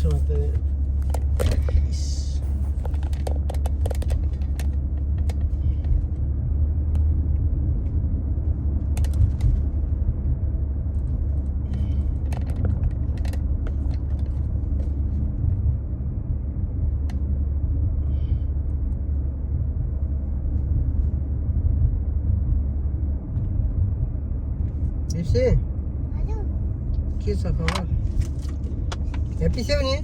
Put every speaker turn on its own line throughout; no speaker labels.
मात्रै दिप्सी के छ खबर ह्याप्पी छौ नि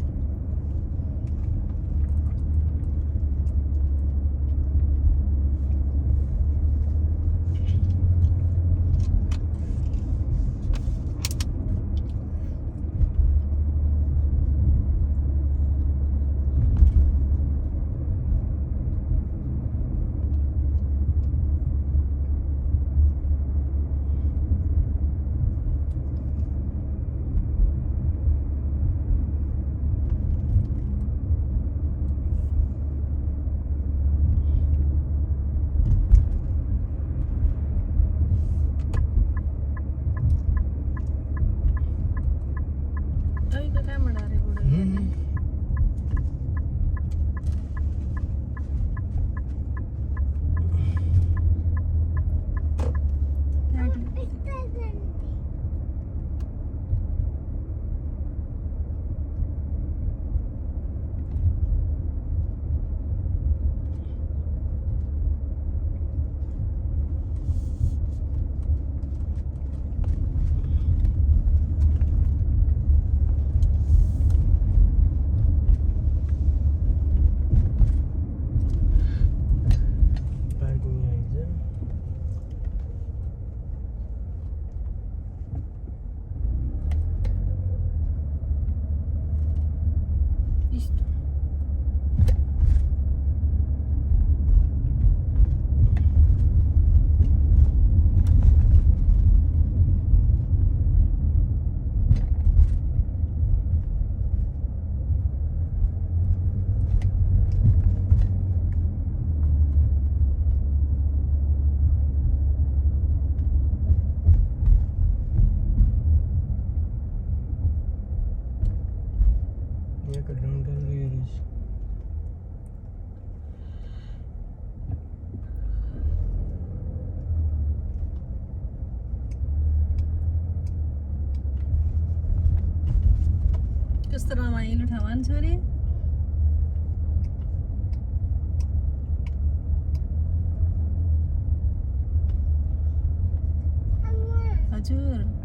यहाँको डाउनटाउन यो रहेछ
कस्तो रमाइलो ठाउँ छ रे हजुर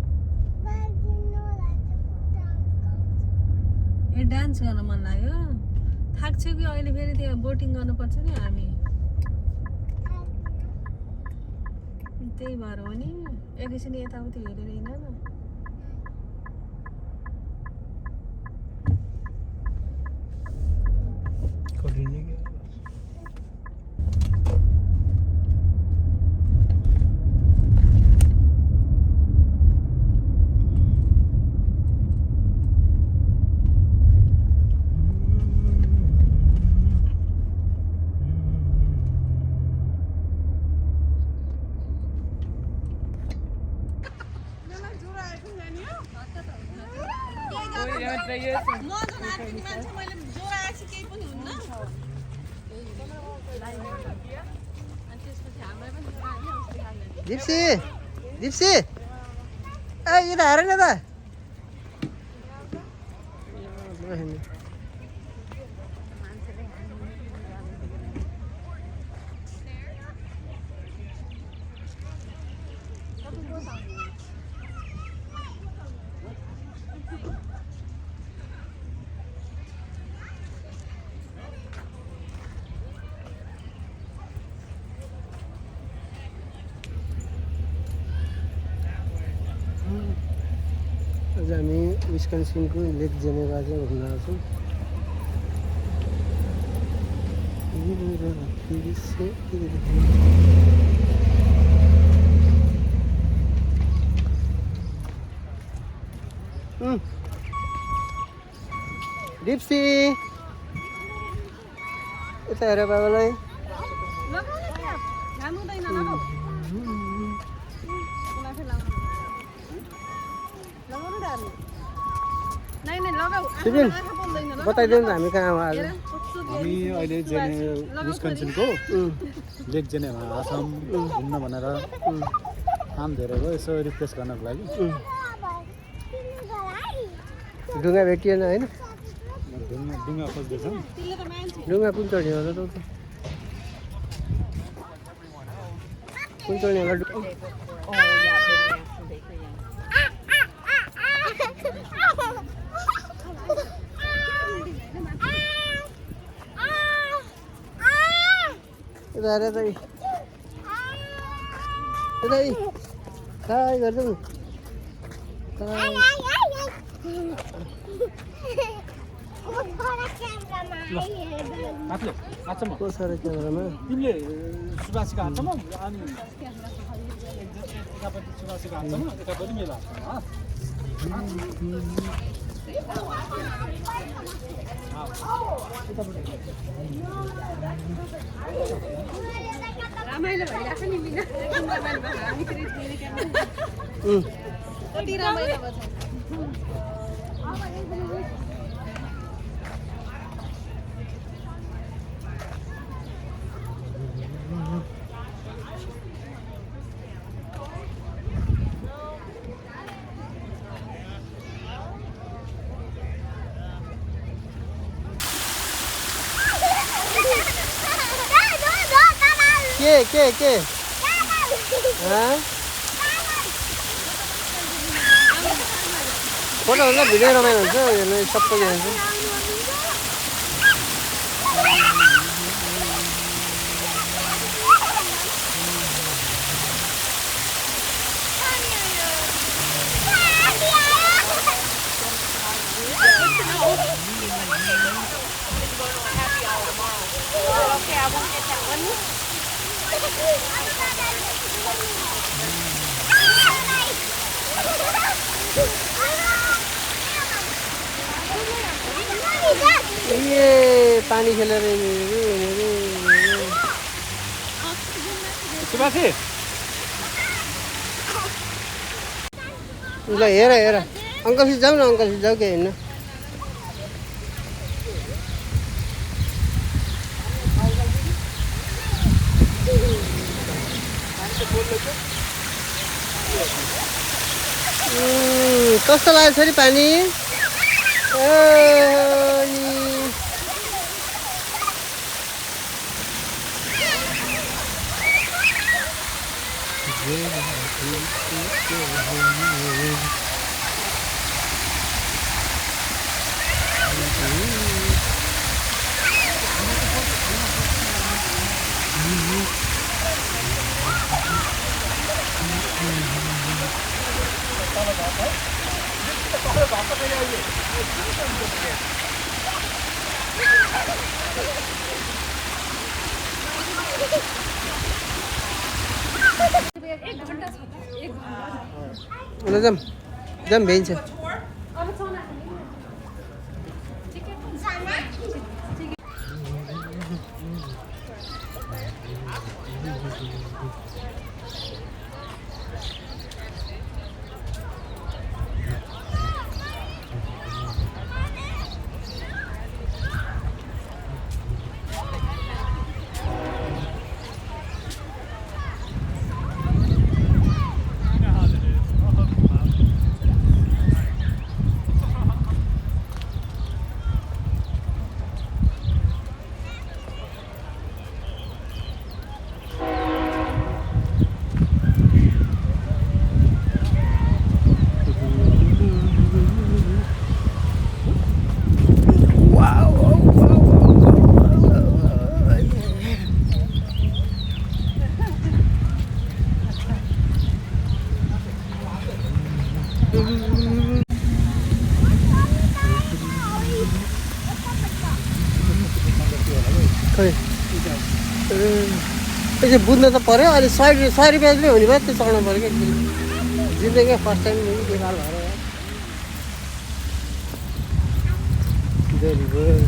ए डान्स गर्न मन लाग्यो थाक्छौ कि अहिले फेरि त्यहाँ बोटिङ गर्नुपर्छ नि हामी त्यही भएर हो नि एकैछिन यताउति हेरेर हिँड न
दिप्सी दिप्सी ए यो त हेर न त आज हामी विस्कन्सिनको लेक जेनेभा चाहिँ घुम्न आउँछौँ दिप्सी यता हेर बाबालाई
नहीं लगाऊ
बताइदिनु न हामी कहाँ हो आज
हामी अहिले विस्कन्सिनको लेक जेनेभा आसाम घुम्न भनेर काम धेरै भयो यसो रिफ्रेस गर्नको लागि
ढुङ्गा भेटिएन होइन
डुङ्गा खोज्दैछौँ
ढुङ्गा कुन चढ्ने होला त कुन चढ्ने होला यता हेर यता काय गर्छौ को छ र क्यामेरामा
तिमीले सुबासीको हातमा अनि एकापट्टि सुबासीको हातमा एकापट्टि मेरो हातमा
रमाइलो भइरहेछ नि मिना हामी फेरि कति रमाइलो भयो
के फोटो भन्दा भिडियो रमाइलो हुन्छ हेर्नु सबै जान्छ पानी खेलेर
सुबासी
ल हेर अङ्कलसित जाऊ न अङ्कलसित जाऊ के हिँड्नु कस्तो लाग्यो छोरी पानी जाम भइन्छ यसो बुझ्न त पर्यो अहिले 100 रुपियाँमै हुने भयो त्यो चढ्नु पर्यो क्या जिन्दगी फर्स्ट टाइम नेपाल भएर भेरी गुड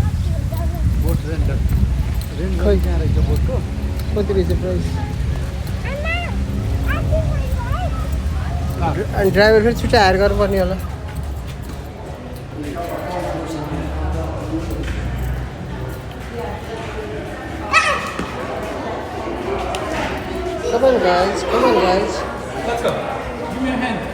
बोट रेन्टर खै कहाँ रहेछ बोटको
कति रहेछ प्राइस अनि ड्राइभर फेरि छिटो हायर गर्नुपर्ने होला Come on, guys. Come on, guys.
Let's go. Give me a hand.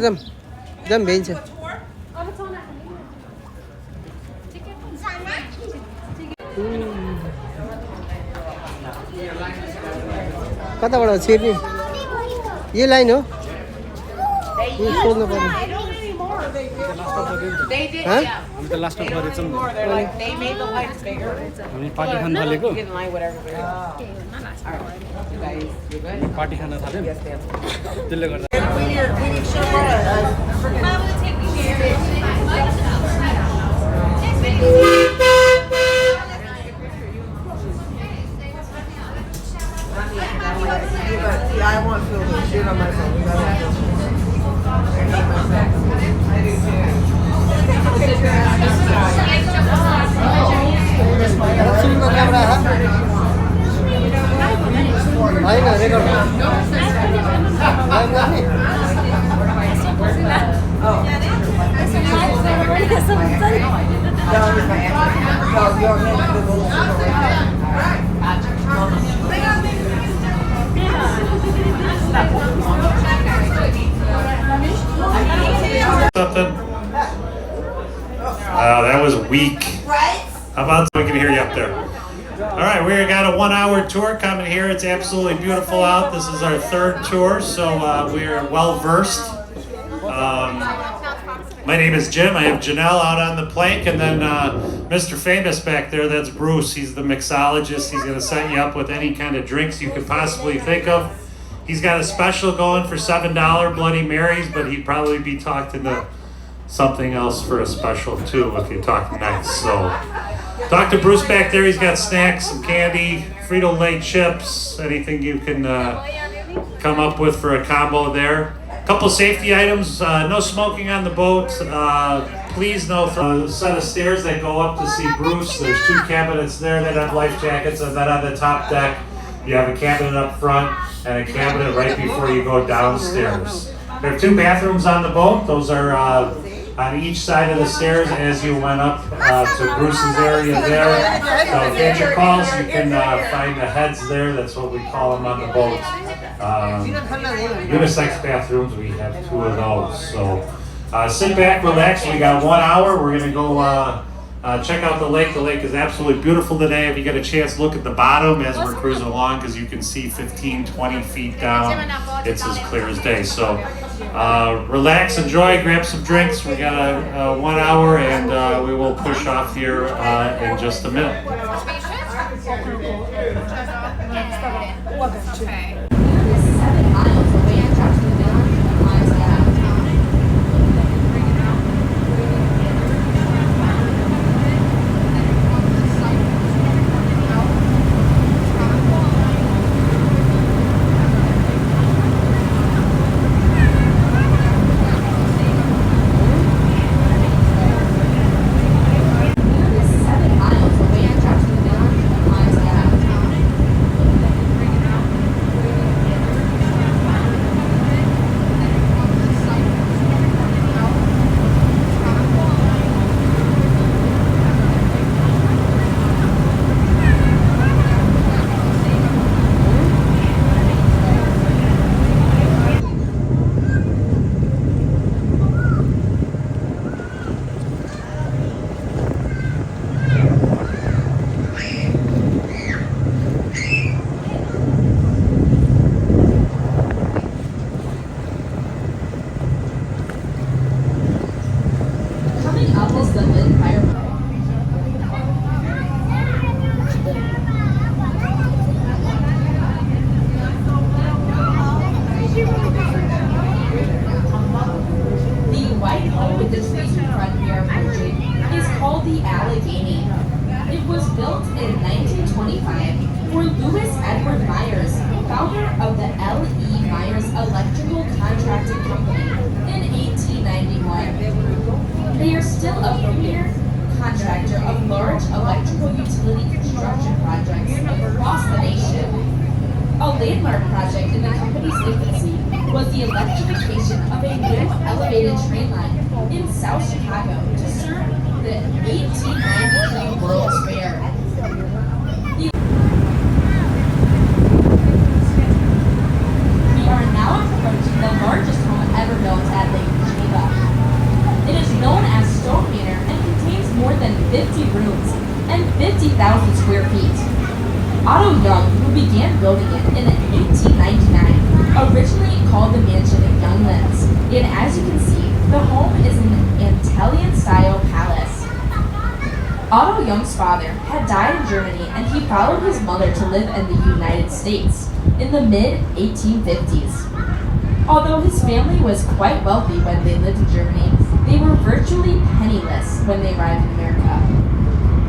जाम जाम भ्याइन्छ कताबाट छिर्ने यो लाइन हो यो सोध्नु पर्यो
हामी त लास्टमा परेछौँ हामी पार्टी खान थालेको पार्टी खान थाल्यौँ त्यसले गर्दा
I want to feel the shit on myself.
होइन record
Something? That was weak. How about we can hear you up there? All right, we got a 1 hour tour coming here. It's absolutely beautiful out. This is our third tour, so we are well versed. My name is Jim. I have Janelle out on the plank, and then Mr. Famous back there, that's Bruce. He's the mixologist. He's going to set you up with any kind of drinks you could possibly think of. He's got a special going for $7 Bloody Marys, but he'd probably be talking to something else for a special too if you talk next. So talk to Bruce back there. He's got snacks, some candy, Frito-Lay chips, anything you can come up with for a combo there. A couple safety items, no smoking on the boat. Please no set of stairs that go up to see Bruce. There's 2 cabinets there that have life jackets, and then on the top deck you have a cabinet up front and a cabinet right before you go downstairs. There are 2 bathrooms on the boat. Those are on each side of the stairs as you went up to Bruce's area there. So if you get your calls, you can find the heads there. That's what we call them on the boat. Unisex bathrooms, we have 2 of those. So sit back, relax. We got 1 hour. We're going to go check out the lake. The lake is absolutely beautiful today. If you get a chance, look at the bottom as we're cruising along because you can see 15, 20 feet down. It's as clear as day. So relax, enjoy, grab some drinks. We got a 1 hour and we will push off here in just a minute.
electrical contracting company in 1891. They are still a premier contractor of large electrical utility construction projects across the nation. A landmark project in the company's infancy was the electrification of a new elevated train line in South Chicago to serve the 1893 World's Fair. We are now approaching the largest home ever built at Lake Geneva. It is known as Stone Manor and contains more than 50 rooms and 50,000 square feet. Otto Young, who began building it in 1899, originally called the mansion Younglands, and as you can see, the home is an Italian-style palace. Otto Young's father had died in Germany and he followed his mother to live in the United States in the mid-1850s. Although his family was quite wealthy when they lived in Germany, they were virtually penniless when they arrived in America.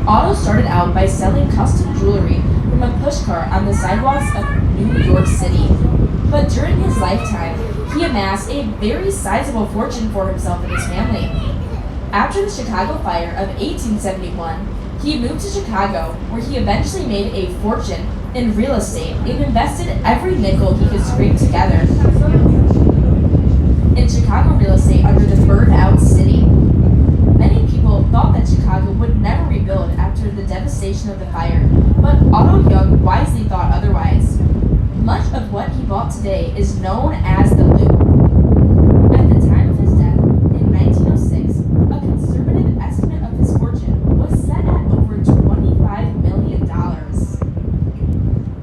Otto started out by selling custom jewelry from a pushcart on the sidewalks of New York City. But during his lifetime, he amassed a very sizable fortune for himself and his family. After the Chicago fire of 1871, he moved to Chicago, where he eventually made a fortune in real estate and invested every nickel he could scrape together in Chicago real estate under the burned-out city. Many people thought that Chicago would never rebuild after the devastation of the fire, but Otto Young wisely thought otherwise. Much of what he bought today is known as the Loop. At the time of his death, in 1906, a conservative estimate of his fortune was set at over $25 million.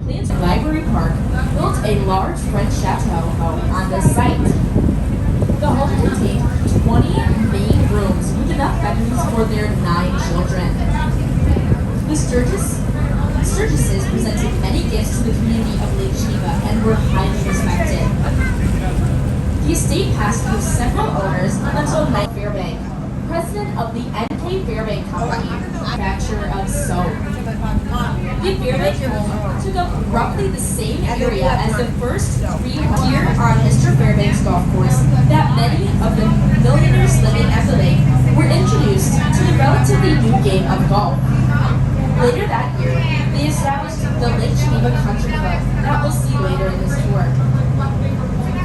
Plans Library Park built a large French chateau home on the site. The home contained 20 main rooms with enough bedrooms for their 9 children. The Sturgises presented many gifts to the community of Lake Geneva and were highly respected. The estate passed through several owners until Knight Fairbank, president of the N.K. Fairbank Company, manufacturer of soap. The Fairbank home took up roughly the same area as the first 3 here on Mr. Fairbank's golf course that many of the millionaires living at the lake were introduced to the relatively new game of golf. Later that year, they established the Lake Geneva Country Club that we'll see later in this tour.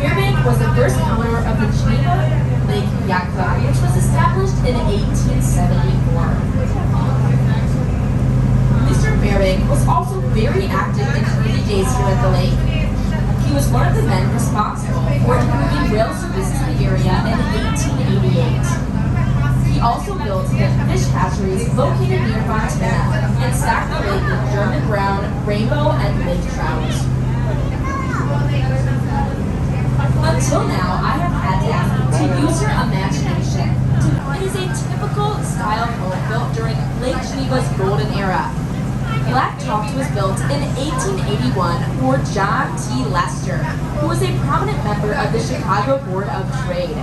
Fairbank was the first owner of the Geneva Lake Yacht Club, which was established in 1874. Mr. Fairbank was also very active in community days here at the lake. He was one of the men responsible for improving rail service to the area in 1888. He also built the fish hatcheries located near Fontana and stocked the lake with German brown, rainbow, and lake trout. Until now, I have had to ask you to use your imagination. It is a typical style home built during Lake Geneva's golden era. Black Talk was built in 1881 for John T. Lester, who was a prominent member of the Chicago Board of Trade.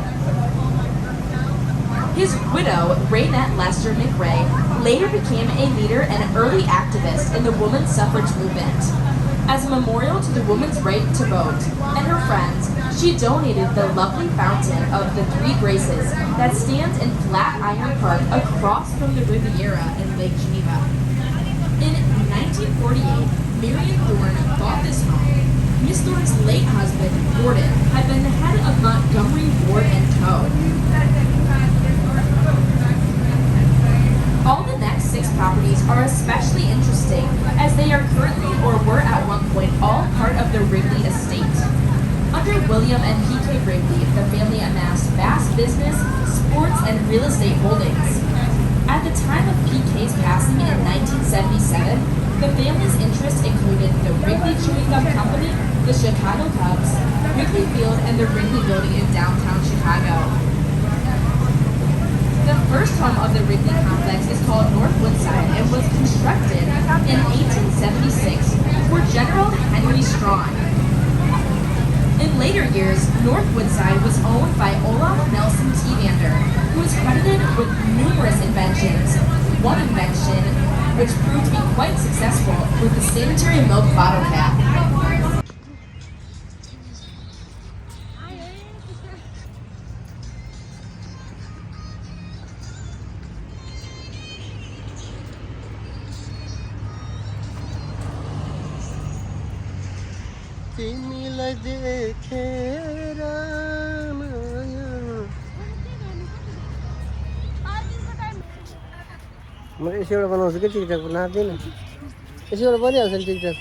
His widow, Raynette Lester McRae, later became a leader and early activist in the women's suffrage movement. As a memorial to the women's right to vote and her friends, she donated the lovely fountain of the Three Graces that stands in Flatiron Park across from the Riviera in Lake Geneva. In 1948, Marion Thorne bought this home. Miss Thorne's late husband, Gordon, had been the head of Montgomery Ward & Co. All the next 6 properties are especially interesting as they are currently or were at one point all part of the Wrigley estate. Under William and P.K. Wrigley, the family amassed vast business, sports, and real estate holdings. At the time of P.K.'s passing in 1977, the family's interests included the Wrigley Chewing Gum Company, the Chicago Cubs, Wrigley Field, and the Wrigley Building in downtown Chicago. The first home of the Wrigley complex is called North Woodside and was constructed in 1876 for General Henry Strong. In later years, North Woodside was owned by Olaf Nelson T. Vander, who is credited with numerous inventions. One invention, which proved to be quite successful, was the sanitary milk bottle cap.
देखेर माया। म यसैबाट बनाउँछु कि TikTok नाच्दिनँ, यसैबाट बनिहाल्छ नि TikTok.